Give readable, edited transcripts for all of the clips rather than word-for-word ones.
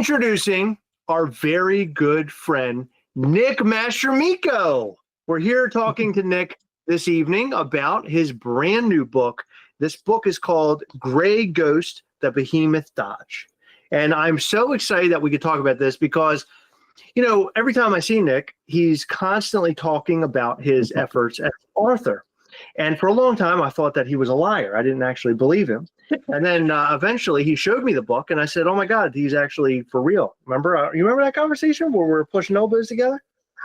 Introducing our very good friend, Nick Mastramico. We're here talking to Nick this evening about his brand new book. This book is called Gray Ghost, The Behemoth Dodge. And I'm so excited that we could talk about this because, you know, every time I see Nick, he's constantly talking about his efforts as author. And for a long time, I thought that he was a liar. I didn't actually believe him. And then eventually he showed me the book and I said, oh my God, he's actually for real. Remember, you remember that conversation where we were pushing elbows together?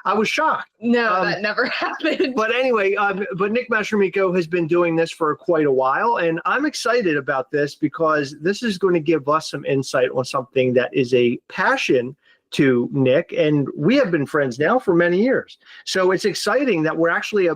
I was shocked. No, that never happened. But anyway, but Nick Mastramico has been doing this for quite a while. And I'm excited about this because this is going to give us some insight on something that is a passion to Nick. And we have been friends now for many years. So it's exciting that we're actually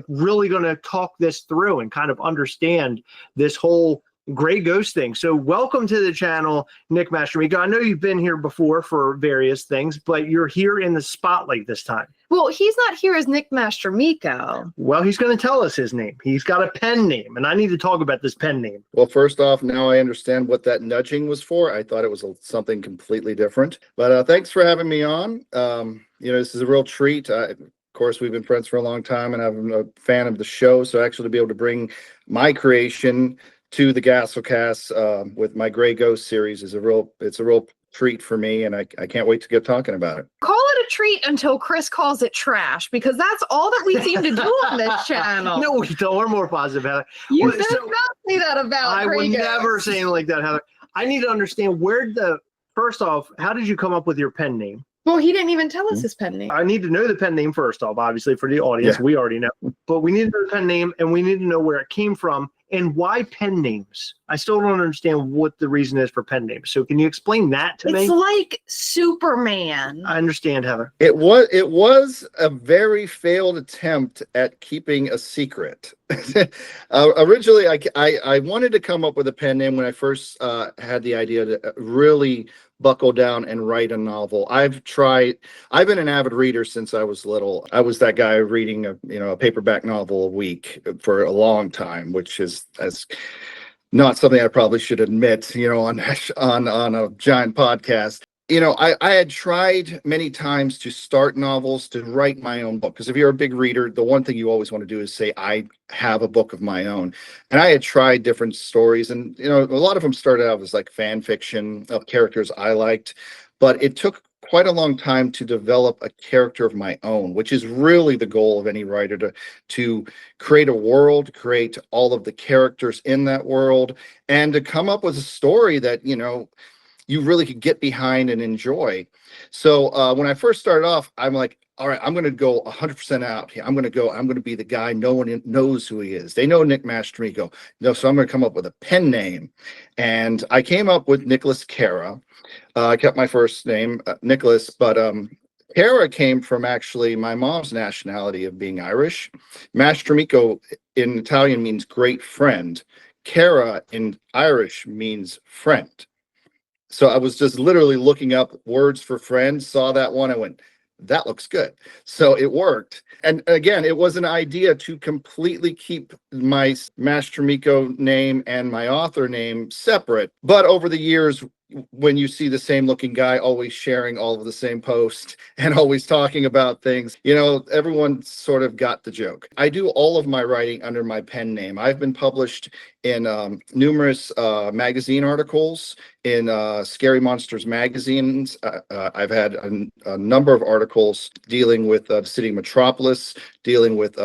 really going to talk this through and kind of understand this whole Gray Ghost thing. So welcome to the channel, Nick Mastramico. I know you've been here before for various things, but you're here in the spotlight this time. Well, he's not here as Nick Mastramico. Well, he's going to tell us his name. He's got a pen name, and I need to talk about this pen name. Well, first off, now I understand what that nudging was for. I thought it was something completely different. But thanks for having me on. You know, this is a real treat. Of course, we've been friends for a long time, and I'm a fan of the show. So actually to be able to bring my creation to the Gastlecast with my Gray Ghost series is a real treat for me, and I can't wait to get talking about it. Call it a treat until Chris calls it trash, because that's all that we seem to do on this channel. No, we don't. We're more positive, Heather. You better not say that about I Gray would Ghost. never say anything like that, Heather. I need to understand first off, how did you come up with your pen name? Well, he didn't even tell us his pen name. I need to know the pen name first off, obviously, for the audience. Yeah. We already know. But we need to know the pen name, and we need to know where it came from and why pen names. I still don't understand what the reason is for pen names. So can you explain that to me? It's like Superman. I understand, Heather. It was a very failed attempt at keeping a secret. Originally, I wanted to come up with a pen name when I first had the idea to really buckle down and write a novel. I've been an avid reader since I was little. I was that guy reading a paperback novel a week for a long time, which is not something I probably should admit, on a giant podcast. I had tried many times to start novels, to write my own book. Because if you're a big reader, the one thing you always want to do is say, I have a book of my own. And I had tried different stories. And, a lot of them started out as like fan fiction of characters I liked. But it took quite a long time to develop a character of my own, which is really the goal of any writer, to create a world, create all of the characters in that world, and to come up with a story that, you really could get behind and enjoy. So when I first started off, I'm like, all right, I'm going to go 100% out here. I'm going to be the guy no one knows who he is. They know Nick Mastramico. So I'm going to come up with a pen name. And I came up with Nicholas Cara. I kept my first name, Nicholas, but Cara came from actually my mom's nationality of being Irish. Mastramico in Italian means great friend. Cara in Irish means friend. So I was just literally looking up words for friend, saw that one, I went, that looks good. So it worked. And again, it was an idea to completely keep my Mastramico name and my author name separate. But over the years, when you see the same looking guy always sharing all of the same posts and always talking about things, everyone sort of got the joke. I do all of my writing under my pen name. I've been published in numerous magazine articles, in Scary Monsters magazines. I've had a number of articles dealing with the city of Metropolis, dealing with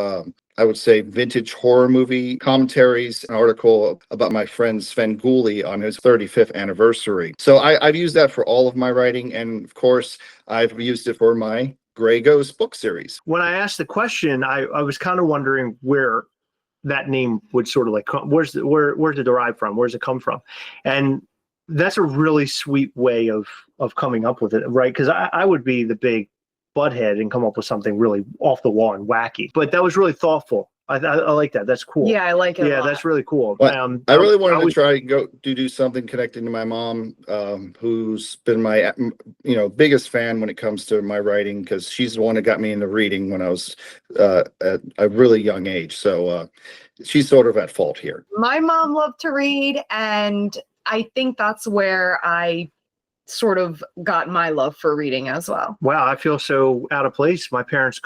I would say vintage horror movie commentaries, an article about my friend Sven Gulli on his 35th anniversary. So I've used that for all of my writing. And of course, I've used it for my Gray Ghost book series. When I asked the question, I was kind of wondering where that name would sort of come. Where's it derived from? Where's it come from? And that's a really sweet way of coming up with it, right? Because I would be the big butthead and come up with something really off the wall and wacky, but that was really thoughtful. I like that. That's cool. Yeah, I like it. Yeah, that's really cool. Well, I really wanted to try to do something connecting to my mom, who's been my biggest fan when it comes to my writing, because she's the one that got me into reading when I was at a really young age. So she's sort of at fault here. My mom loved to read, and I think that's where I sort of got my love for reading as well. Wow, I feel so out of place. My parents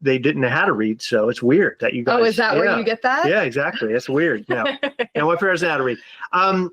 they didn't know how to read, so it's weird that you guys. Oh, is that where you get that? Yeah, exactly. It's weird. No, no, my parents know how to read.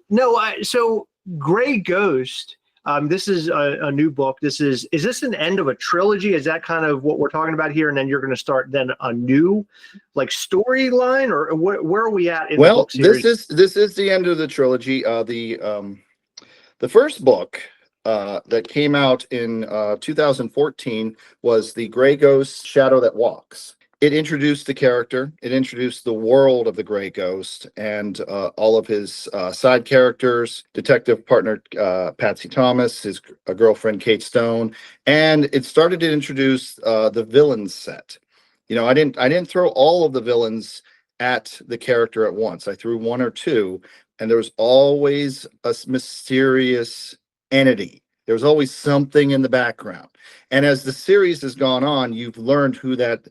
No, so Gray Ghost. This is a new book. Is this an end of a trilogy? Is that kind of what we're talking about here? And then you're going to start then a new like storyline, or where are we at in the book series? This is the end of the trilogy. The first book that came out in 2014 was The Gray Ghost Shadow That Walks. It introduced the character, it introduced the world of the Gray Ghost and all of his side characters, detective partner Patsy Thomas, his girlfriend Kate Stone, and it started to introduce the villains set. You know, I didn't throw all of the villains at the character at once. I threw one or two, and there was always a mysterious entity. There was always something in the background. And as the series has gone on, you've learned who that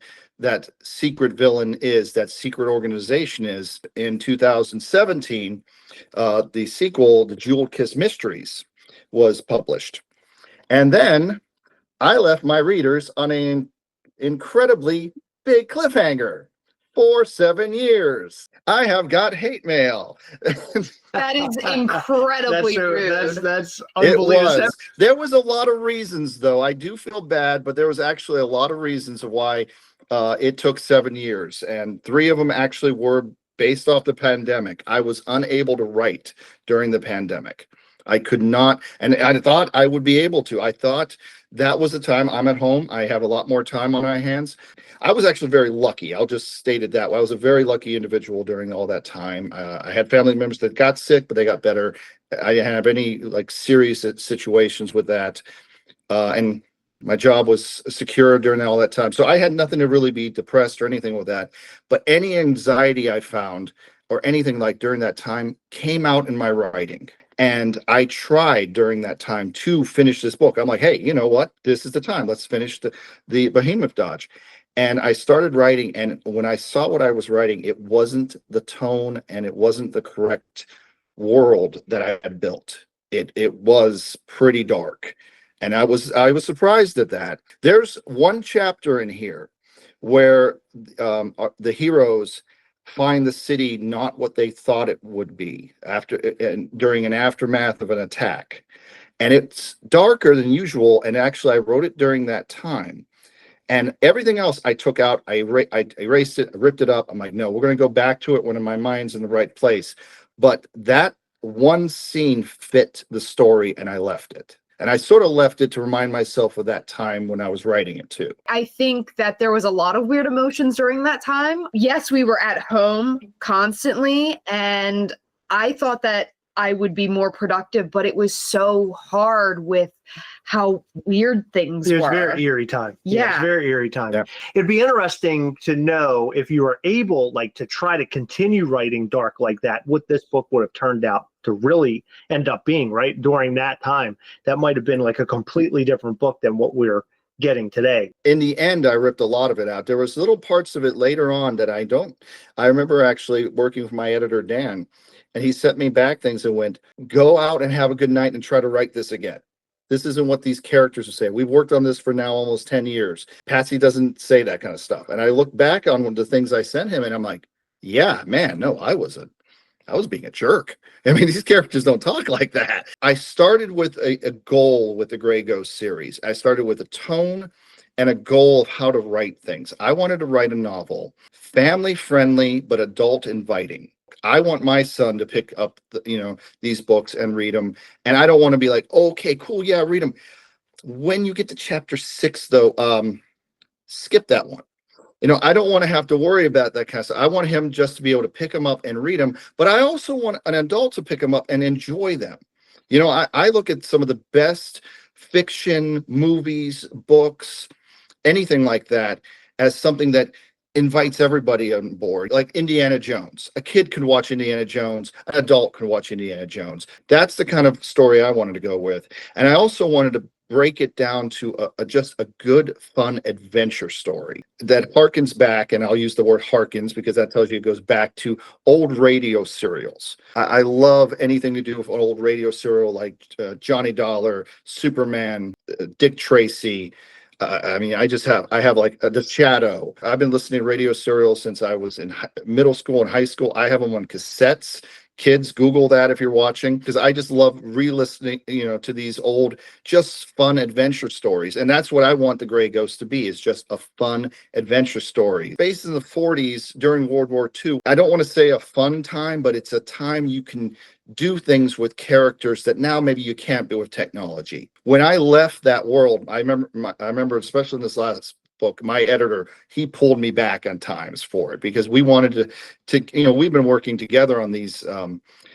secret villain is, that secret organization is. In 2017, the sequel, The Jewel Kiss Mysteries, was published. And then I left my readers on an incredibly big cliffhanger. For 7 years, I have got hate mail. That is incredibly rude. That's It unbelievable. was. There was a lot of reasons, though. I do feel bad, but there was actually a lot of reasons why it took 7 years, and 3 of them actually were based off the pandemic. I was unable to write during the pandemic. I could not, and I thought I would be able to. I thought that was the time. I'm at home. I have a lot more time on my hands. I was actually very lucky. I'll just state it that way. I was a very lucky individual during all that time. I had family members that got sick, but they got better. I didn't have any like serious situations with that. And my job was secure during all that time. So I had nothing to really be depressed or anything with that. But any anxiety I found or anything like during that time came out in my writing. And I tried during that time to finish this book. I'm like, hey, you know what? This is the time. Let's finish the Behemoth Dodge. And I started writing. And when I saw what I was writing, it wasn't the tone and it wasn't the correct world that I had built. It was pretty dark. And I was surprised at that. There's one chapter in here where the heroes find the city not what they thought it would be during an aftermath of an attack, and it's darker than usual. And actually, I wrote it during that time, and everything else I took out. I erased it, I ripped it up. I'm like, no, we're going to go back to it when my mind's in the right place. But that one scene fit the story, and I left it. And I sort of left it to remind myself of that time when I was writing it too. I think that there was a lot of weird emotions during that time. Yes, we were at home constantly, and I thought that I would be more productive, but it was so hard with how weird things were. It was very eerie time. Yeah. It was very eerie time. Yeah. It'd be interesting to know if you were able like to try to continue writing dark like that, what this book would have turned out to really end up being, right? During that time, that might have been like a completely different book than what we're getting today. In the end, I ripped a lot of it out. There was little parts of it later on that I remember actually working with my editor, Dan, and he sent me back things and went, go out and have a good night and try to write this again. This isn't what these characters are saying. We've worked on this for now almost 10 years. Patsy doesn't say that kind of stuff. And I look back on the things I sent him and I'm like, yeah, man, no, I was being a jerk. I mean, these characters don't talk like that. I started with a goal with the Gray Ghost series. I started with a tone and a goal of how to write things. I wanted to write a novel, family friendly, but adult inviting. I want my son to pick up these books and read them. And I don't want to be like, okay, cool. Yeah, read them. When you get to chapter 6 though, skip that one. I don't want to have to worry about that kind of stuff. I want him just to be able to pick them up and read them, but I also want an adult to pick them up and enjoy them. I look at some of the best fiction, movies, books, anything like that as something that invites everybody on board. Like Indiana Jones. A kid can watch Indiana Jones, an adult can watch Indiana Jones. That's the kind of story I wanted to go with. And I also wanted to break it down to just a good, fun adventure story that harkens back, and I'll use the word harkens because that tells you it goes back to old radio serials. I love anything to do with old radio serial like Johnny Dollar, Superman, Dick Tracy. I mean, I have like The Shadow. I've been listening to radio serials since I was in middle school and high school. I have them on cassettes. Kids, Google that if you're watching, because I just love re-listening, to these old, just fun adventure stories. And that's what I want the Gray Ghost to be, is just a fun adventure story. Based in the 40s during World War II, I don't want to say a fun time, but it's a time you can do things with characters that now maybe you can't do with technology. When I left that world, I remember especially in this last book, my editor, he pulled me back on times for it, because we wanted to we've been working together on these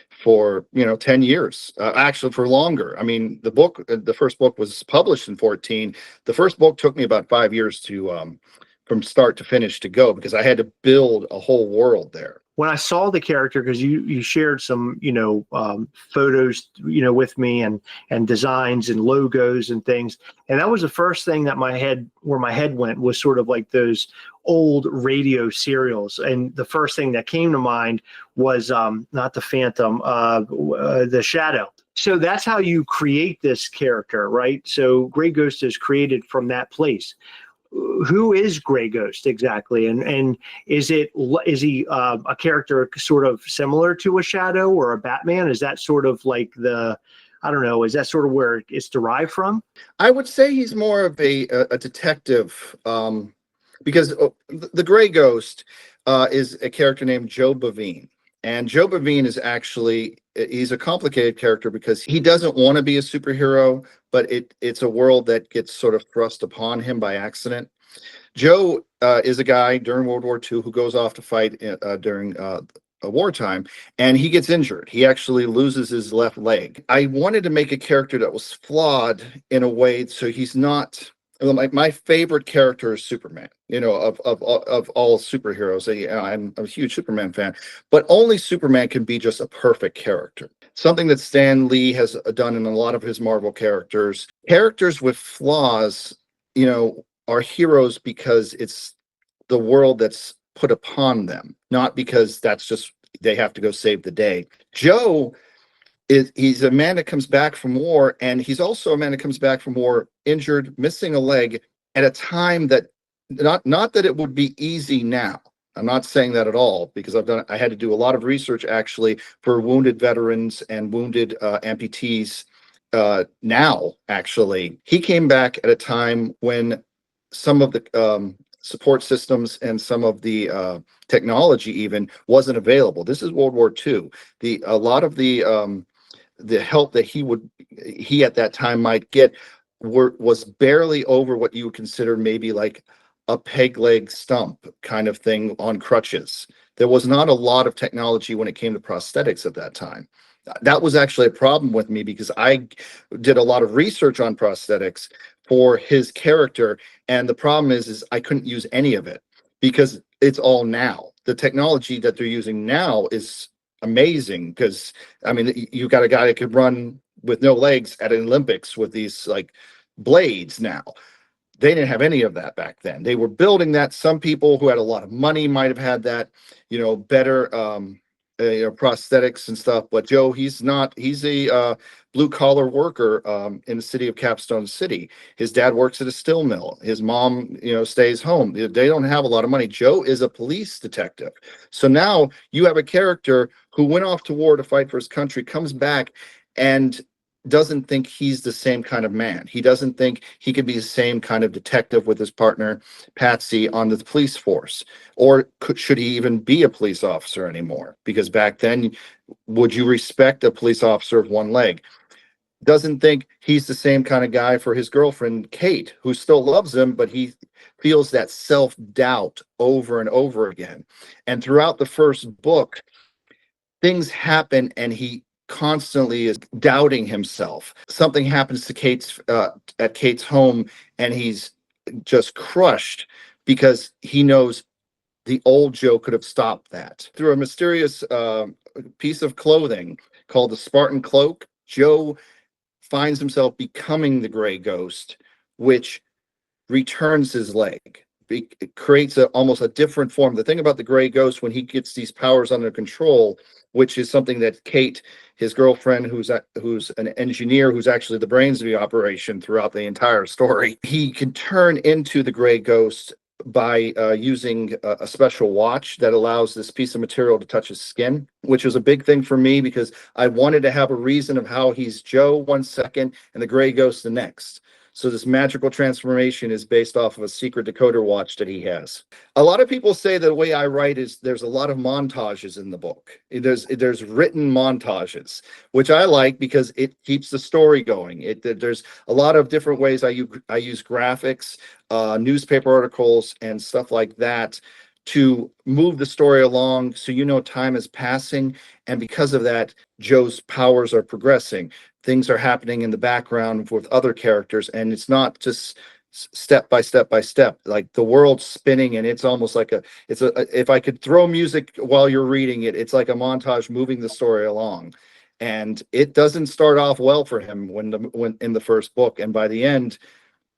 for 10 years, actually for longer. I mean, the first book was published in 14. The first book took me about 5 years to from start to finish to go, because I had to build a whole world there. When I saw the character, because you shared some photos with me, and designs and logos and things, and that was the first thing that my head went, was sort of like those old radio serials. And the first thing that came to mind was not the Phantom, the Shadow. So that's how you create this character, right? So Gray Ghost is created from that place. Who is Gray Ghost exactly, and is he a character sort of similar to a Shadow or a Batman? Is that sort of like I don't know, is that sort of where it's derived from? I would say he's more of a detective, because the Gray Ghost is a character named Joe Bavine. And Joe Bavine is he's a complicated character because he doesn't want to be a superhero, but it's a world that gets sort of thrust upon him by accident. Joe is a guy during World War II who goes off to fight during a wartime, and he gets injured. He actually loses his left leg. I wanted to make a character that was flawed in a way so he's not. My favorite character is Superman, of all superheroes. I'm a huge Superman fan, but only Superman can be just a perfect character. Something that Stan Lee has done in a lot of his Marvel characters. Characters with flaws, are heroes because it's the world that's put upon them, not because that's just they have to go save the day. Joe he's a man that comes back from war, and he's also a man that comes back from war injured, missing a leg, at a time that not that it would be easy now. I'm not saying that at all, because I had to do a lot of research actually for wounded veterans and wounded amputees. Now, actually, he came back at a time when some of the support systems and some of the technology even wasn't available. This is World War II. A lot of the help that he at that time might get was barely over what you would consider maybe like a peg leg stump kind of thing on crutches. There was not a lot of technology when it came to prosthetics at that time. That was actually a problem with me, because I did a lot of research on prosthetics for his character, and the problem is I couldn't use any of it because it's all now. The technology that they're using now is amazing, because I mean, you got a guy that could run with no legs at an Olympics with these like blades now. They didn't have any of that back then. They were building that. Some people who had a lot of money might have had that, better prosthetics and stuff. But Joe, he's not. He's a blue collar worker in the city of Capstone City. His dad works at a steel mill. His mom, stays home. They don't have a lot of money. Joe is a police detective. So now you have a character who went off to war to fight for his country, comes back, and doesn't think he's the same kind of man. He doesn't think he could be the same kind of detective with his partner Patsy on the police force, or should he even be a police officer anymore? Because back then, would you respect a police officer of one leg? Doesn't think he's the same kind of guy for his girlfriend Kate, who still loves him, but he feels that self-doubt over and over again. And throughout the first book, things happen and he constantly is doubting himself. Something happens to at Kate's home, and he's just crushed because he knows the old Joe could have stopped that. Through a mysterious piece of clothing called the Spartan cloak, Joe finds himself becoming the gray ghost, which returns his leg. It creates almost a different form. The thing about the gray ghost, when he gets these powers under control, which is something that Kate, his girlfriend, who's an engineer, who's actually the brains of the operation throughout the entire story, he can turn into the gray ghost by using a special watch that allows this piece of material to touch his skin, which was a big thing for me because I wanted to have a reason of how he's Joe one second and the gray ghost the next. So this magical transformation is based off of a secret decoder watch that he has. A lot of people say the way I write is there's a lot of montages in the book. There's written montages, which I like because it keeps the story going. There's a lot of different ways I use graphics, newspaper articles, and stuff like that to move the story along so time is passing. And because of that, Joe's powers are progressing. Things are happening in the background with other characters, and it's not just step by step by step. Like the world's spinning, and it's almost like if I could throw music while you're reading it, it's like a montage moving the story along. And it doesn't start off well for him when in the first book, and by the end,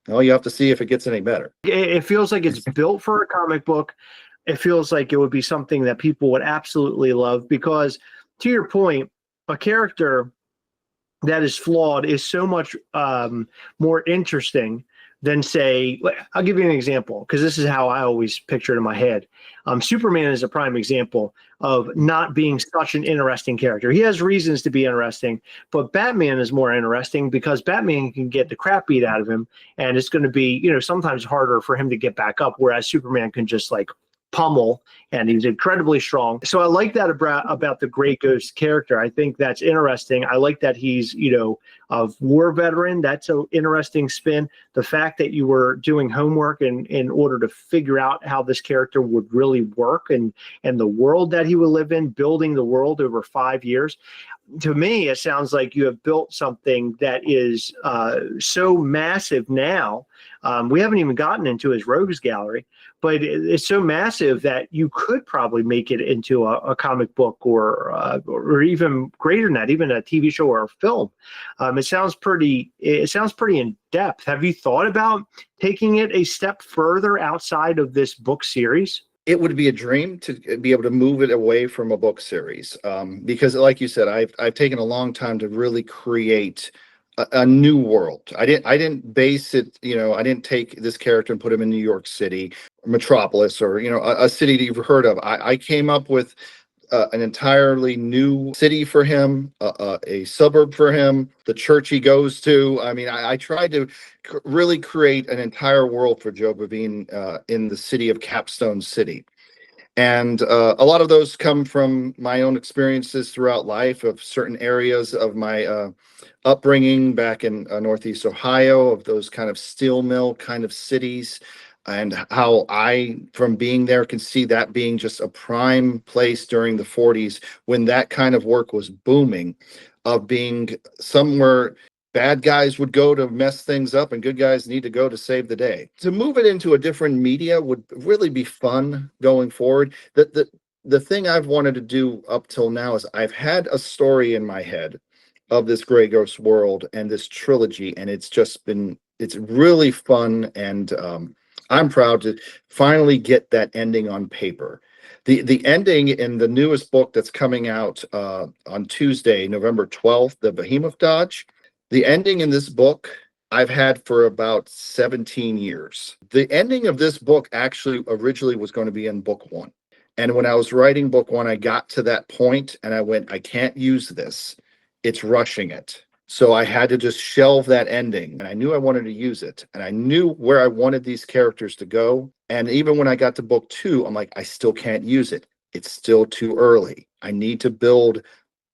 well, you have to see if it gets any better. It feels like it's built for a comic book. It feels like it would be something that people would absolutely love because, to your point, a character that is flawed is so much more interesting than, say, I'll give you an example because this is how I always picture it in my head. Superman is a prime example of not being such an interesting character. He has reasons to be interesting, but Batman is more interesting because Batman can get the crap beat out of him, and it's going to be, sometimes harder for him to get back up, whereas Superman can just pummel, and he's incredibly strong. So I like that about the Gray Ghost character. I think that's interesting. I like that he's, a war veteran. That's an interesting spin. The fact that you were doing homework in order to figure out how this character would really work and the world that he would live in, building the world over 5 years. To me, it sounds like you have built something that is so massive now. We haven't even gotten into his rogues gallery, but it's so massive that you could probably make it into a comic book or even greater than that, even a TV show or a film. It sounds pretty in depth. Have you thought about taking it a step further outside of this book series? It would be a dream to be able to move it away from a book series, because, like you said, I've taken a long time to really create a new world. I didn't base it. I didn't take this character and put him in New York City, Metropolis, or a city that you've heard of. I came up with an entirely new city for him, a suburb for him, the church he goes to. I mean, I tried to really create an entire world for Joe Bavine in the city of Capstone City. And a lot of those come from my own experiences throughout life of certain areas of my upbringing back in Northeast Ohio, of those kind of steel mill kind of cities, and how I, from being there, can see that being just a prime place during the 40s when that kind of work was booming, of being somewhere bad guys would go to mess things up and good guys need to go to save the day. To move it into a different media would really be fun going forward. The thing I've wanted to do up till now is I've had a story in my head of this Gray Ghost world and this trilogy, and it's really fun, and I'm proud to finally get that ending on paper. The ending in the newest book that's coming out on Tuesday, November 12th, the Behemoth Dodge. The ending in this book I've had for about 17 years. The ending of this book actually originally was going to be in book 1. And when I was writing book 1, I got to that point and I went, I can't use this. It's rushing it. So I had to just shelve that ending. And I knew I wanted to use it. And I knew where I wanted these characters to go. And even when I got to book 2, I'm like, I still can't use it. It's still too early. I need to build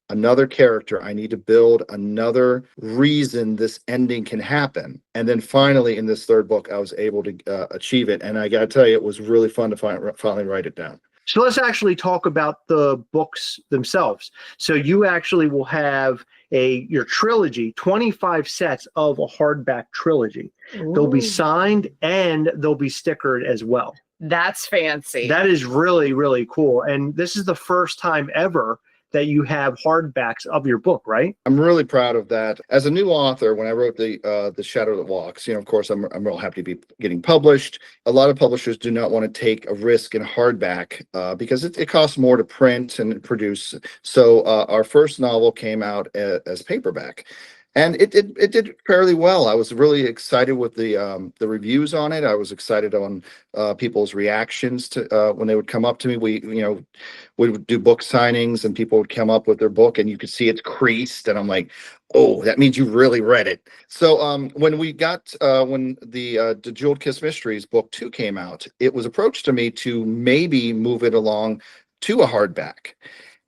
another character. I need to build another reason this ending can happen. And then finally, in this third book, I was able to achieve it. And I got to tell you, it was really fun to finally write it down. So let's actually talk about the books themselves. So you actually will have your trilogy, 25 sets of a hardback trilogy. Ooh. They'll be signed and they'll be stickered as well. That's fancy. That is really, really cool. And this is the first time ever that you have hardbacks of your book, right? I'm really proud of that. As a new author, when I wrote the Shadow That Walks, of course, I'm real happy to be getting published. A lot of publishers do not want to take a risk in hardback because it costs more to print and produce. So our first novel came out as paperback. And it did fairly well. I was really excited with the reviews on it. I was excited on people's reactions to when they would come up to me. We would do book signings, and people would come up with their book, and you could see it's creased. And I'm like, oh, that means you really read it. So when the Jeweled Kiss Mysteries book 2 came out, it was approached to me to maybe move it along to a hardback,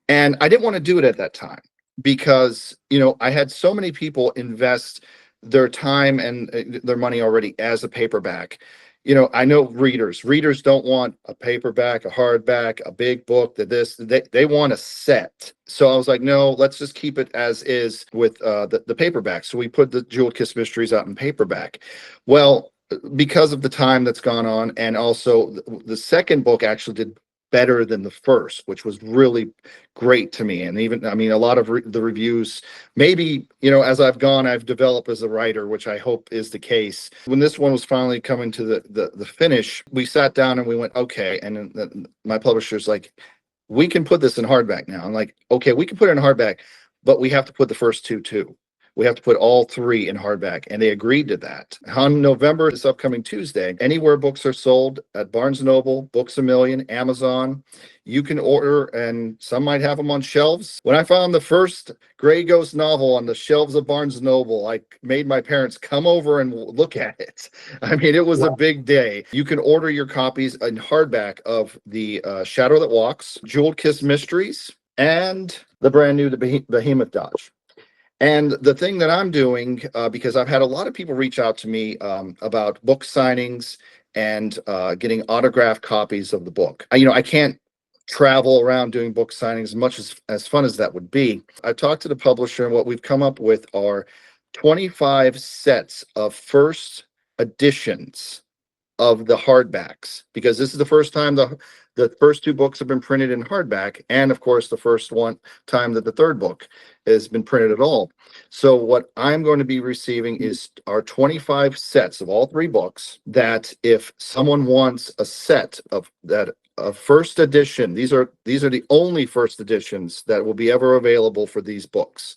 and I didn't want to do it at that time, because I had so many people invest their time and their money already as a paperback. I know readers don't want a paperback, a hardback, a big book, they want a set. So I was like, no, let's just keep it as is with the paperback. So we put the Jeweled Kiss Mysteries out in paperback. Well, because of the time that's gone on, and also the second book actually did better than the first, which was really great to me. And even, a lot of the reviews, maybe, as I've gone, I've developed as a writer, which I hope is the case. When this one was finally coming to the finish, we sat down and we went, okay. And then my publisher's like, we can put this in hardback now. I'm like, okay, we can put it in hardback, but we have to put the first two too. We have to put all 3 in hardback, and they agreed to that. On November, this upcoming Tuesday, anywhere books are sold, at Barnes & Noble, Books A Million, Amazon, you can order, and some might have them on shelves. When I found the first Gray Ghost novel on the shelves of Barnes & Noble, I made my parents come over and look at it. It was a big day. You can order your copies in hardback of the Shadow That Walks, Jeweled Kiss Mysteries, and the brand new Behemoth Dodge. And the thing that I'm doing, because I've had a lot of people reach out to me about book signings and getting autographed copies of the book. I can't travel around doing book signings as much as fun as that would be. I talked to the publisher, and what we've come up with are 25 sets of first editions of the hardbacks, because this is the first time the first 2 books have been printed in hardback, and of course the first time that the third book has been printed at all. So what I'm going to be receiving is our 25 sets of all 3 books, that if someone wants a set of that first edition, these are the only first editions that will be ever available for these books.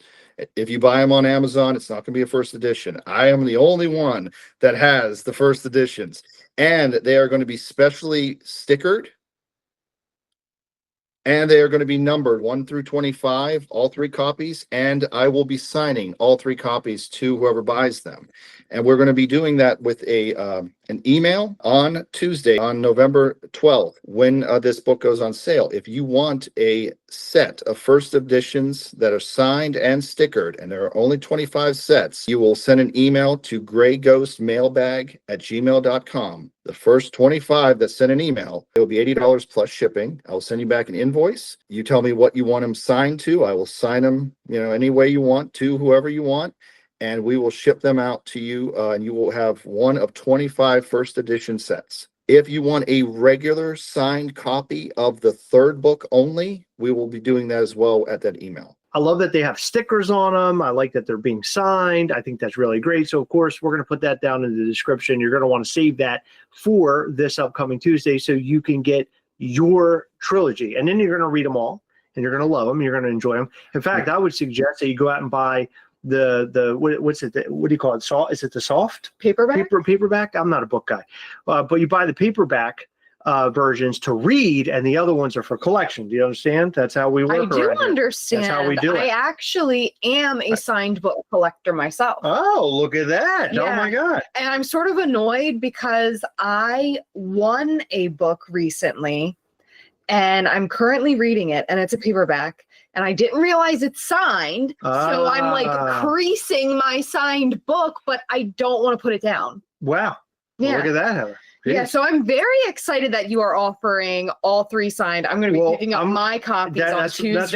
If you buy them on Amazon, it's not going to be a first edition. I am the only one that has the first editions, and they are going to be specially stickered, and they are going to be numbered 1 through 25, all 3 copies, and I will be signing all 3 copies to whoever buys them. And we're going to be doing that with an email on Tuesday, on November 12th, when this book goes on sale. If you want a set of first editions that are signed and stickered, and there are only 25 sets, you will send an email to grayghostmailbag@gmail.com. The first 25 that send an email, it will be $80 plus shipping. I'll send you back an invoice. You tell me what you want them signed to. I will sign them, any way you want, to whoever you want, and we will ship them out to you, and you will have one of 25 first edition sets. If you want a regular signed copy of the third book only, we will be doing that as well at that email. I love that they have stickers on them. I like that they're being signed. I think that's really great. So, of course, we're going to put that down in the description. You're going to want to save that for this upcoming Tuesday so you can get your trilogy. And then you're going to read them all, and you're going to love them. You're going to enjoy them. In fact, I would suggest that you go out and buy what do you call it? Is it the soft Paperback? Paperback? I'm not a book guy. But you buy the paperback versions to read, and the other ones are for collection. Do you understand? That's how we work. I do understand. That's how we do it. I actually am a signed book collector myself. Oh, look at that. Yeah. Oh my God. And I'm sort of annoyed because I won a book recently, and I'm currently reading it, and it's a paperback, and I didn't realize it's signed. So I'm like creasing my signed book, but I don't want to put it down. Wow. Yeah. Well, look at that, Heather. Yeah, so I'm very excited that you are offering all 3 signed. I'm going to be picking up my copies on Tuesday. That's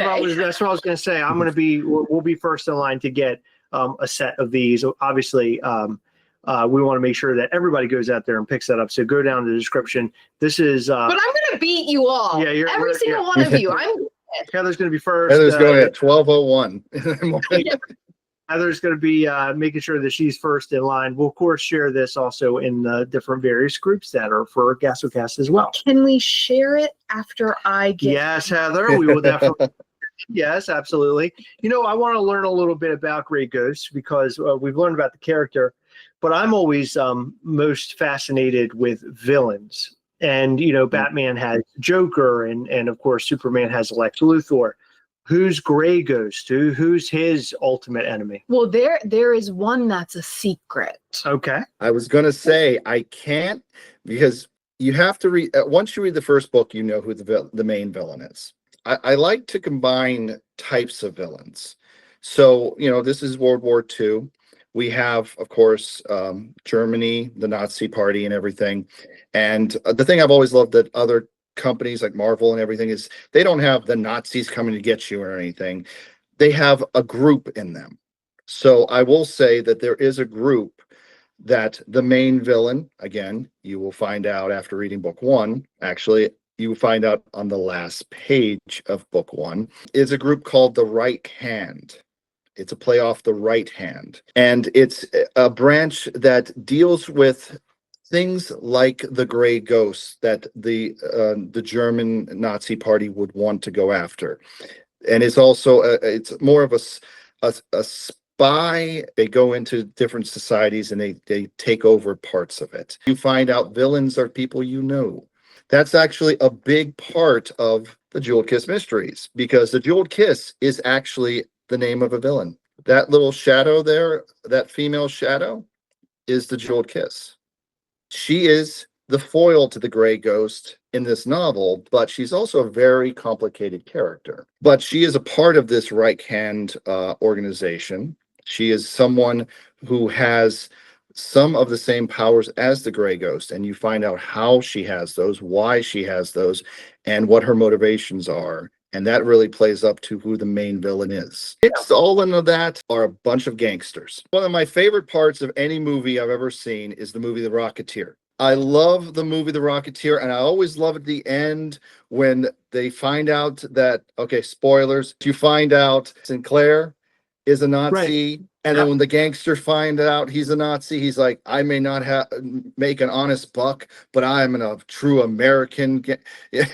what I was going to say. We'll be first in line to get a set of these. Obviously, we want to make sure that everybody goes out there and picks that up. So go down to the description. This is. But I'm going to beat you all. Yeah, every single one of you. Heather's going to be first. Heather's going at 12:01. Heather's going to be making sure that she's first in line. We'll, of course, share this also in the different various groups that are for Gastlecast as well. Can we share it after I get? Yes, Heather, we will definitely. Yes, absolutely. You know, I want to learn a little bit about Grey Ghost because we've learned about the character, but I'm always most fascinated with villains. And, you know, Batman has Joker and of course, Superman has Lex Luthor. Who's Grey Ghost? Who's his ultimate enemy? Well, there is one that's a secret. Okay. I was going to say, I can't, because you have to read, once you read the first book, you know who the main villain is. I like to combine types of villains. So, you know, this is World War II. We have, of course, Germany, the Nazi party and everything. And the thing I've always loved that other companies like Marvel and everything is they don't have the Nazis coming to get you or anything. They have a group in them. So I will say that there is a group that the main villain, again, you will find out after reading book 1, actually, you find out on the last page of book 1, is a group called the Right Hand. It's a play off the right hand. And it's a branch that deals with things like the Grey Ghost that the German Nazi party would want to go after. And it's also, it's more of a spy. They go into different societies and they take over parts of it. You find out villains are people you know. That's actually a big part of the Jeweled Kiss mysteries, because the Jeweled Kiss is actually the name of a villain. That little shadow there, that female shadow, is the Jeweled Kiss. She is the foil to the Grey Ghost in this novel, but she's also a very complicated character. But she is a part of this Right Hand organization. She is someone who has some of the same powers as the Grey Ghost, and you find out how she has those, why she has those, and what her motivations are. And that really plays up to who the main villain is. It's all into that are a bunch of gangsters. One of my favorite parts of any movie I've ever seen is the movie The Rocketeer. I love the movie The Rocketeer, and I always love at the end when they find out that, okay, spoilers, you find out Sinclair is a Nazi. Right. And then when the gangsters find out he's a Nazi, he's like, I may not make an honest buck, but I'm a true American. Yeah.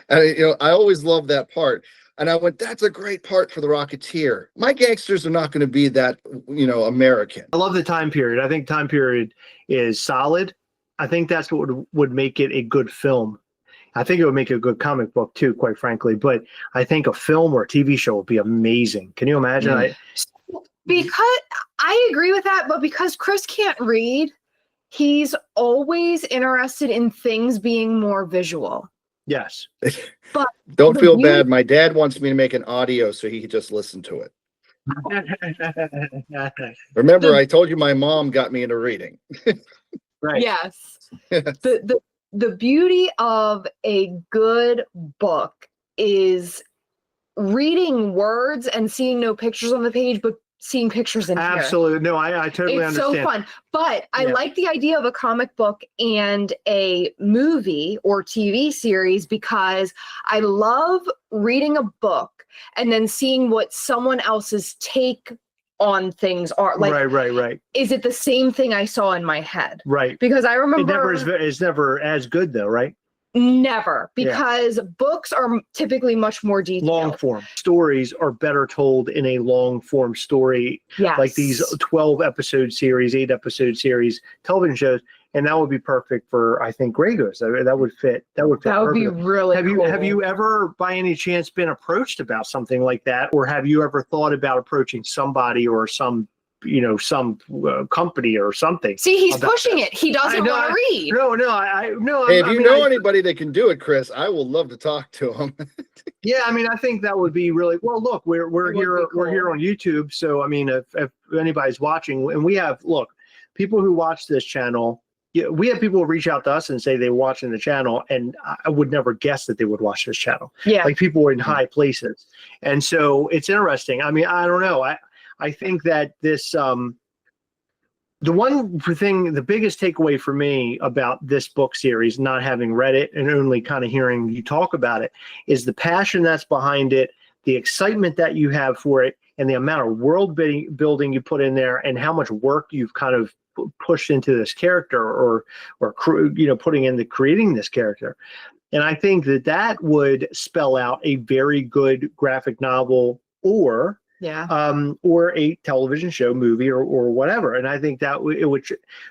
And, you know, I always love that part. And I went, that's a great part for The Rocketeer. My gangsters are not going to be that, you know, American. I love the time period. I think time period is solid. I think that's what would make it a good film. I think it would make a good comic book too, quite frankly. But I think a film or a TV show would be amazing. Can you imagine? Because I agree with that, but because Chris can't read, he's always interested in things being more visual. Yes. But don't feel bad. My dad wants me to make an audio so he can just listen to it. Remember, I told you my mom got me into reading. Right. Yes. The beauty of a good book is reading words and seeing no pictures on the page, but seeing pictures in here. Absolutely. No, I totally understand. It's so fun. But I like the idea of a comic book and a movie or TV series because I love reading a book and then seeing what someone else's take on things are. Like, right. Is it the same thing I saw in my head? Right. Because I remember it's never as good though, right? Never, because books are typically much more detailed. Long form stories are better told in a long form story, like these 12 episode series, 8 episode series, television shows, and that would be perfect for, I think, Grey Ghost. That would fit. That would be really cool. Have you ever, by any chance, been approached about something like that, or have you ever thought about approaching somebody or some company or something? See, he's pushing it. He doesn't want to read. No. Hey, if you know anybody that can do it, Chris, I will love to talk to him. Yeah, I mean, I think that would be really well. Look, we're here. Cool. We're here on YouTube, so I mean, if anybody's watching, and we have people who watch this channel. Yeah, we have people reach out to us and say they're watching the channel, and I would never guess that they would watch this channel. Yeah, like people in high places, and so it's interesting. I mean, I don't know. I think that this The one thing, the biggest takeaway for me about this book series, not having read it and only kind of hearing you talk about it, is the passion that's behind it, the excitement that you have for it, and the amount of world building you put in there, and how much work you've kind of pushed into this character, or putting into creating this character. And I think that would spell out a very good graphic novel, or a television show, movie, or whatever. And I think that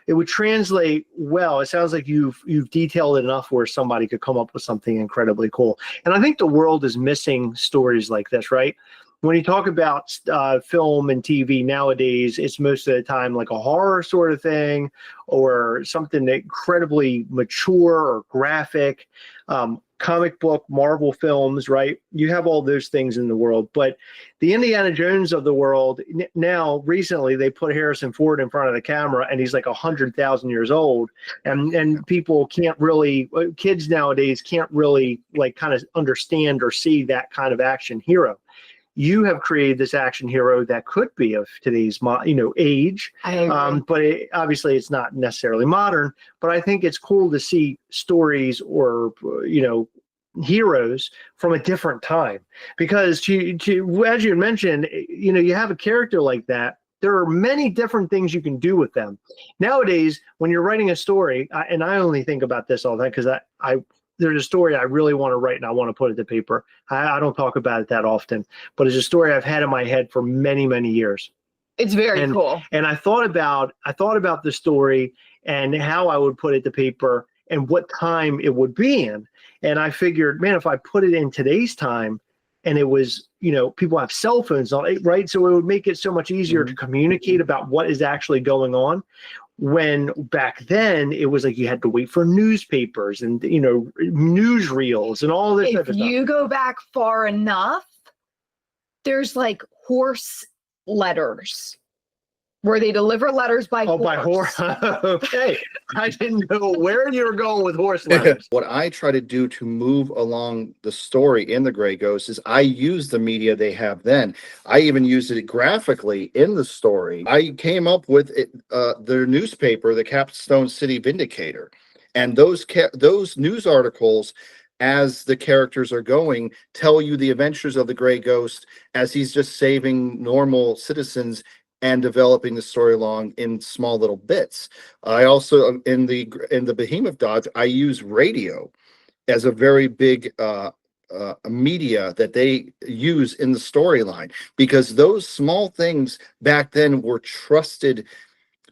it would translate well. It sounds like you've detailed it enough where somebody could come up with something incredibly cool. And I think the world is missing stories like this, right? When you talk about film and TV nowadays, it's most of the time like a horror sort of thing, or something incredibly mature or graphic. Comic book, Marvel films, right? You have all those things in the world, but the Indiana Jones of the world now, recently, they put Harrison Ford in front of the camera, and he's like 100,000 years old, and people can't really, kids nowadays can't really like kind of understand or see that kind of action hero. You have created this action hero that could be of today's age. I agree. But obviously it's not necessarily modern. But I think it's cool to see stories or heroes from a different time, because as you had mentioned, you have a character like that. There are many different things you can do with them. Nowadays, when you're writing a story, and I only think about this all the time because there's a story I really want to write and I want to put it to paper. I don't talk about it that often, but it's a story I've had in my head for many, many years. It's very cool. And I thought about the story and how I would put it to paper and what time it would be in. And I figured, man, if I put it in today's time, and it was, people have cell phones, right? So it would make it so much easier to communicate about what is actually going on. When back then it was like you had to wait for newspapers and newsreels and all this type of stuff. If you go back far enough, there's like horse letters where they deliver letters by horse. By horse. Okay. I didn't know where you were going with horse letters. What I try to do to move along the story in the Gray Ghost is I use the media they have then. I even used it graphically in the story. I came up with their newspaper, the Capstone City Vindicator. And those news articles, as the characters are going, tell you the adventures of the Gray Ghost as he's just saving normal citizens and developing the story along in small little bits. I also, in the Behemoth Dodge, I use radio as a very big media that they use in the storyline, because those small things back then were trusted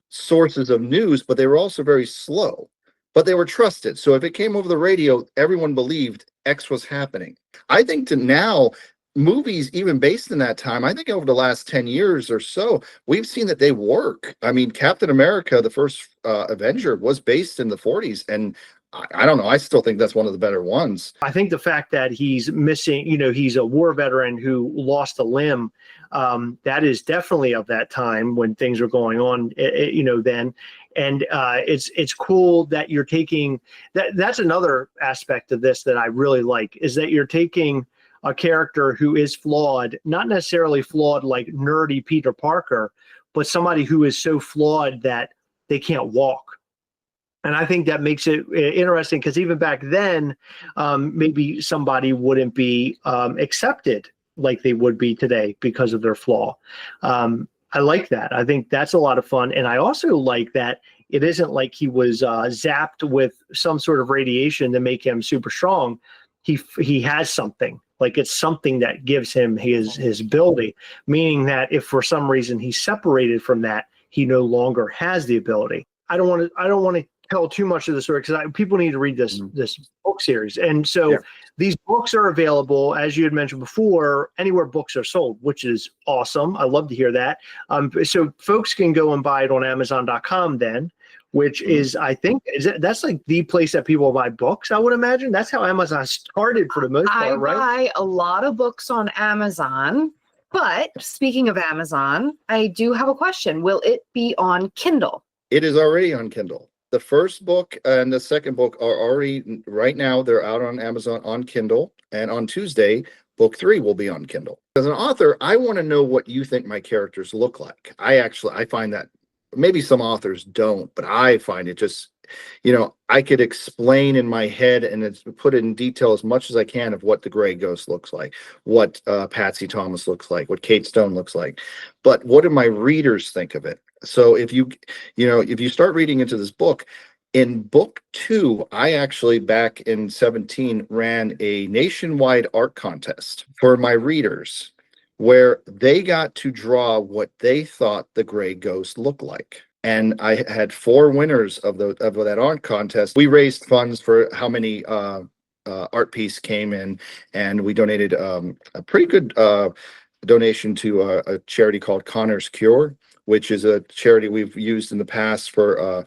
sources of news, but they were also very slow, but they were trusted. So if it came over the radio, everyone believed X was happening. I think to now, movies even based in that time, I think over the last 10 years or so, we've seen that they work. I mean, Captain America, the first Avenger, was based in the 40s, and I don't know, I still think that's one of the better ones. I think the fact that he's missing, he's a war veteran who lost a limb, that is definitely of that time when things were going on, then. And it's cool that you're taking that. That's another aspect of this that I really like, is that you're taking a character who is flawed, not necessarily flawed like nerdy Peter Parker, but somebody who is so flawed that they can't walk. And I think that makes it interesting, because even back then, maybe somebody wouldn't be accepted like they would be today because of their flaw. I like that. I think that's a lot of fun. And I also like that it isn't like he was zapped with some sort of radiation to make him super strong. He has something. Like, it's something that gives him his ability, meaning that if for some reason he's separated from that, he no longer has the ability. I don't want to tell too much of the story, because people need to read this book series. And so these books are available, as you had mentioned before, anywhere books are sold, which is awesome. I love to hear that. So folks can go and buy it on Amazon.com then, which is, I think, that's like the place that people buy books, I would imagine. That's how Amazon started for the most part, right? I buy a lot of books on Amazon. But speaking of Amazon, I do have a question. Will it be on Kindle? It is already on Kindle. The first book and the second book are already, right now, they're out on Amazon on Kindle. And on Tuesday, book 3 will be on Kindle. As an author, I want to know what you think my characters look like. I find that maybe some authors don't, but I find it just, I could explain in my head and it's put in detail as much as I can of what the Gray Ghost looks like, what Patsy Thomas looks like, what Kate Stone looks like. But what do my readers think of it? So if if you start reading into this book, in book 2, I actually back in 2017 ran a nationwide art contest for my readers where they got to draw what they thought the Gray Ghost looked like. And I had 4 winners of that art contest. We raised funds for how many art piece came in, and we donated a pretty good donation to a charity called Connor's Cure, which is a charity we've used in the past for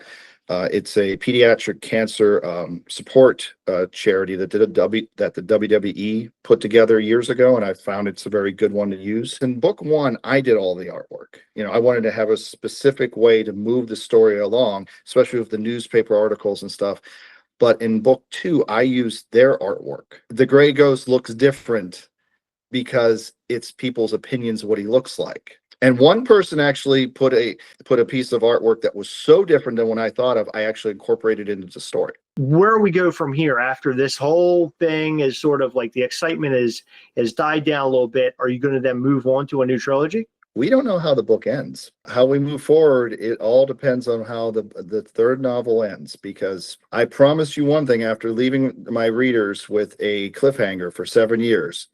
it's a pediatric cancer support charity that the WWE put together years ago, and I found it's a very good one to use. In book 1, I did all the artwork. I wanted to have a specific way to move the story along, especially with the newspaper articles and stuff. But in book 2, I used their artwork. The Gray Ghost looks different because it's people's opinions of what he looks like. And one person actually put a piece of artwork that was so different than what I thought of, I actually incorporated it into the story. Where we go from here after this whole thing is sort of like the excitement has died down a little bit, are you going to then move on to a new trilogy? We don't know how the book ends. How we move forward, it all depends on how the 3rd novel ends, because I promise you one thing, after leaving my readers with a cliffhanger for 7 years,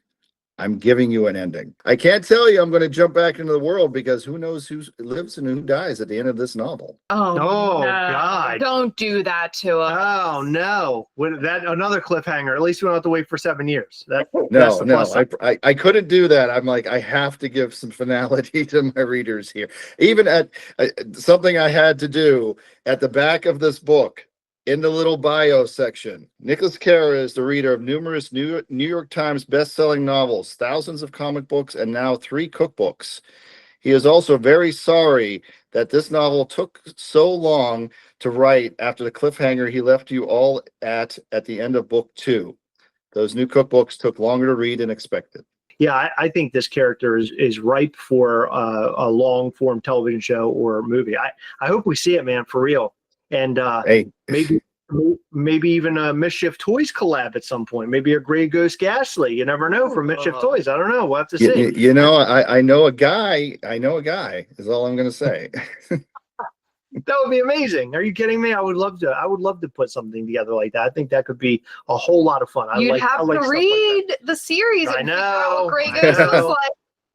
I'm giving you an ending. I can't tell you I'm going to jump back into the world, because who knows who lives and who dies at the end of this novel. Oh, Oh, no. God. Don't do that to us. Oh, no. That another cliffhanger. At least we don't have to wait for 7 years. That's No, the plus side. I couldn't do that. I'm like, I have to give some finality to my readers here. Even at something I had to do at the back of this book, in the little bio section, Nicholas Cara is the reader of numerous New York Times best-selling novels, thousands of comic books, and now 3 cookbooks. He is also very sorry that this novel took so long to write after the cliffhanger he left you all at the end of book 2. Those new cookbooks took longer to read than expected. Yeah, I think this character is ripe for a long-form television show or movie. I hope we see it, man, for real. And Hey, maybe even a Mischief Toys collab at some point. Maybe a Gray Ghost Ghastly. You never know from Mischief Toys. I don't know. We'll have to see. I know a guy. I know a guy is all I'm going to say. That would be amazing. Are you kidding me? I would love to put something together like that. I think that could be a whole lot of fun. You'd have to read the series. I know. Gray Ghost was like.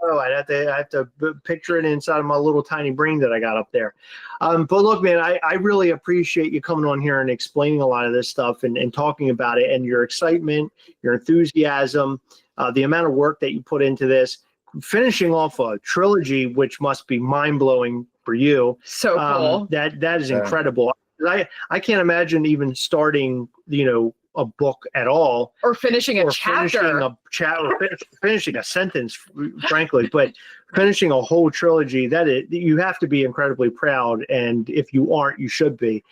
Oh, I have to picture it inside of my little tiny brain that I got up there. But look, man, I really appreciate you coming on here and explaining a lot of this stuff and talking about it, and your excitement, your enthusiasm, the amount of work that you put into this, finishing off a trilogy, which must be mind-blowing for you. So cool. That is incredible. I can't imagine even starting, a book at all, or finishing a chapter, finishing a sentence, frankly, but finishing a whole trilogy, you have to be incredibly proud, and if you aren't, you should be,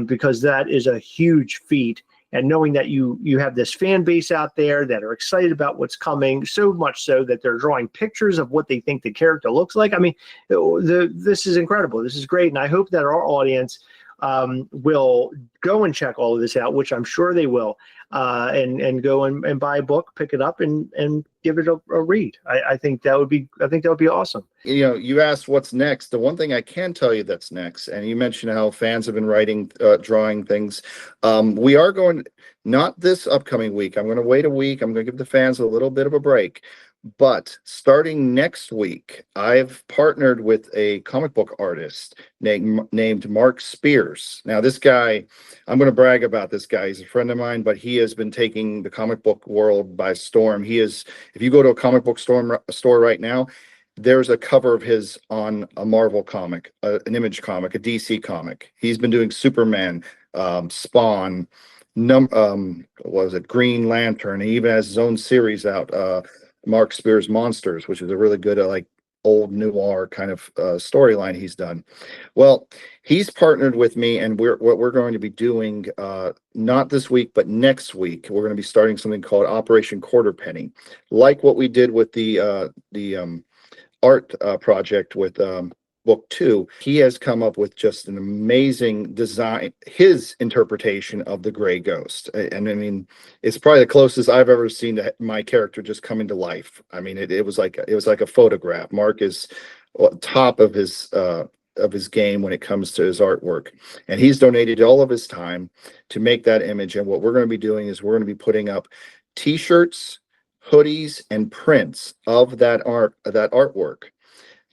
because that is a huge feat. And knowing that you have this fan base out there that are excited about what's coming, so much so that they're drawing pictures of what they think the character looks like. I mean, this is incredible. This is great, and I hope that our audience will go and check all of this out, which I'm sure they will, and go and buy a book, pick it up, and give it a read. I think that would be awesome. You asked what's next. The one thing I can tell you that's next, and you mentioned how fans have been writing, drawing things. We are going, not this upcoming week. I'm going to wait a week. I'm going to give the fans a little bit of a break. But starting next week, I've partnered with a comic book artist named Mark Spears. Now, this guy, I'm going to brag about this guy. He's a friend of mine, but he has been taking the comic book world by storm. If you go to a comic book store right now, there's a cover of his on a Marvel comic, an Image comic, a DC comic. He's been doing Superman, Spawn, Green Lantern. He even has his own series out, Mark Spears Monsters, which is a really good old noir kind of storyline he's done. Well, he's partnered with me, and what we're going to be doing, not this week, but next week, we're going to be starting something called Operation Quarterpenny, like what we did with the art project with book 2, he has come up with just an amazing design, his interpretation of the gray ghost. And I mean, it's probably the closest I've ever seen to my character just coming to life. I mean, it was like a photograph. Mark is top of his game when it comes to his artwork, and he's donated all of his time to make that image. And what we're going to be doing is we're going to be putting up t-shirts, hoodies, and prints of that artwork.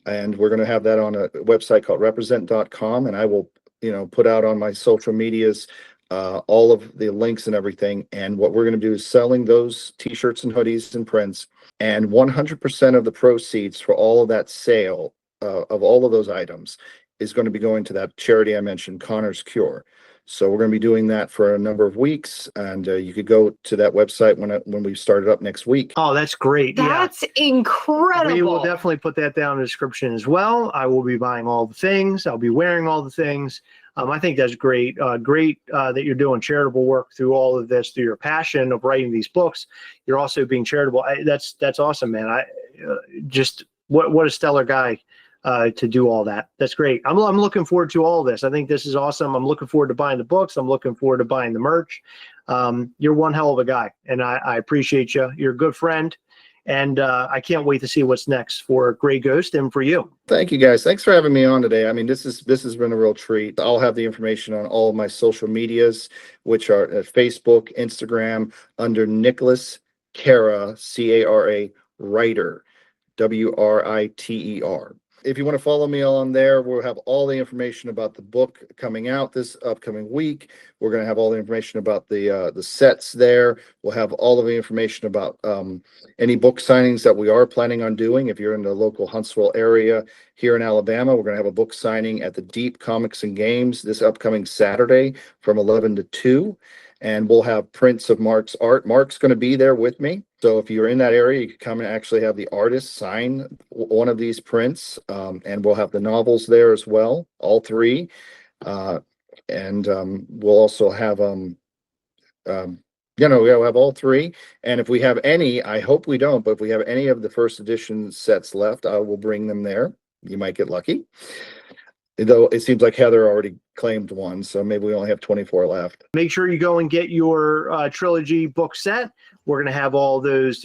And we're going to have that on a website called represent.com. And I will, put out on my social medias all of the links and everything. And what we're going to do is selling those t-shirts and hoodies and prints. And 100% of the proceeds for all of that sale of all of those items is going to be going to that charity I mentioned, Connor's Cure. So we're going to be doing that for a number of weeks, and you could go to that website when we start it up next week. Oh, that's great. That's incredible. We will definitely put that down in the description as well. I will be buying all the things. I'll be wearing all the things. I think that's great. Great that you're doing charitable work through all of this, through your passion of writing these books. You're also being charitable. That's awesome, man. What a stellar guy. To do all that. That's great. I'm looking forward to all this. I think this is awesome. I'm looking forward to buying the books. I'm looking forward to buying the merch. You're one hell of a guy, and I appreciate you. You're a good friend, and I can't wait to see what's next for Gray Ghost and for you. Thank you, guys. Thanks for having me on today. I mean, this has been a real treat. I'll have the information on all of my social medias, which are Facebook, Instagram, under Nicholas Cara, Cara, writer, WRITER. If you want to follow me on there, we'll have all the information about the book coming out this upcoming week. We're going to have all the information about the sets there. We'll have all of the information about any book signings that we are planning on doing. If you're in the local Huntsville area here in Alabama, we're going to have a book signing at the Deep Comics and Games this upcoming Saturday from 11 to 2. And we'll have prints of Mark's art. Mark's going to be there with me. So if you're in that area, you can come and actually have the artist sign one of these prints. And we'll have the novels there as well, all 3. And we'll also have, we'll have all 3. And if we have any, I hope we don't, but if we have any of the first edition sets left, I will bring them there. You might get lucky. Though it seems like Heather already claimed one, so maybe we only have 24 left. Make sure you go and get your trilogy book set. We're going to have all those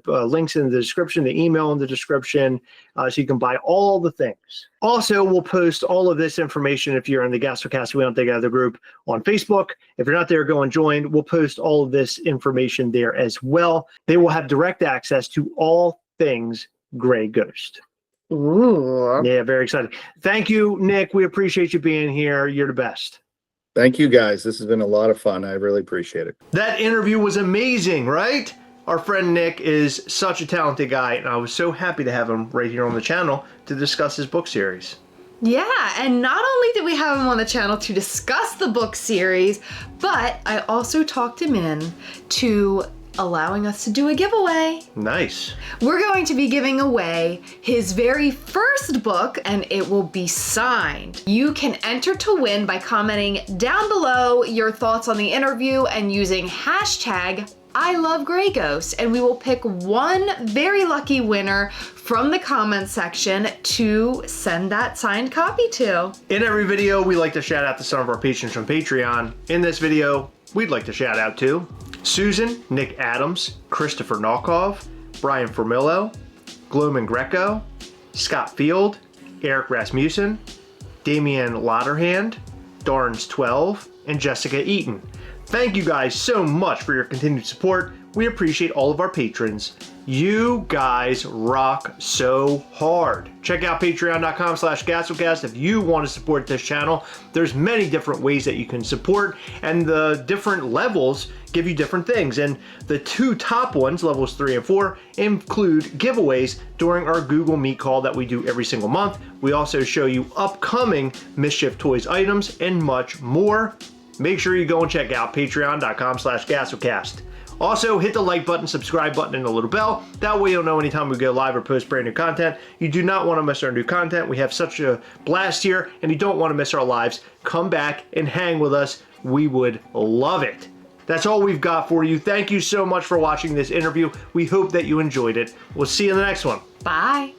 links in the description, the email in the description, so you can buy all the things. Also, we'll post all of this information if you're in the Gastlecast We Don't Think Other group on Facebook. If you're not there, go and join. We'll post all of this information there as well. They will have direct access to all things Gray Ghost. Ooh. Yeah, very excited. Thank you, Nick. We appreciate you being here. You're the best. Thank you, guys. This has been a lot of fun. I really appreciate it. That interview was amazing, right? Our friend Nick is such a talented guy, and I was so happy to have him right here on the channel to discuss his book series. Yeah, and not only did we have him on the channel to discuss the book series, but I also talked him in to allowing us to do a giveaway. Nice. We're going to be giving away his very first book, and it will be signed. You can enter to win by commenting down below your thoughts on the interview and using hashtag #ILoveGrayGhost, and we will pick one very lucky winner from the comments section to send that signed copy to. In every video, we like to shout out to some of our patrons from Patreon. In this video, we'd like to shout out to Susan, Nick Adams, Christopher Nalkov, Brian Formillo, Gloman Greco, Scott Field, Eric Rasmussen, Damian Lotterhand, Darns12, and Jessica Eaton. Thank you guys so much for your continued support. We appreciate all of our patrons. You guys rock so hard. Check out patreon.com/Gastlecast if you want to support this channel. There's many different ways that you can support, and the different levels give you different things. And the 2 top ones, levels 3 and 4, include giveaways during our Google Meet call that we do every single month. We also show you upcoming Mischief Toys items and much more. Make sure you go and check out patreon.com/Gastlecast. Also, hit the like button, subscribe button, and the little bell. That way you'll know anytime we go live or post brand new content. You do not want to miss our new content. We have such a blast here, and you don't want to miss our lives. Come back and hang with us. We would love it. That's all we've got for you. Thank you so much for watching this interview. We hope that you enjoyed it. We'll see you in the next one. Bye.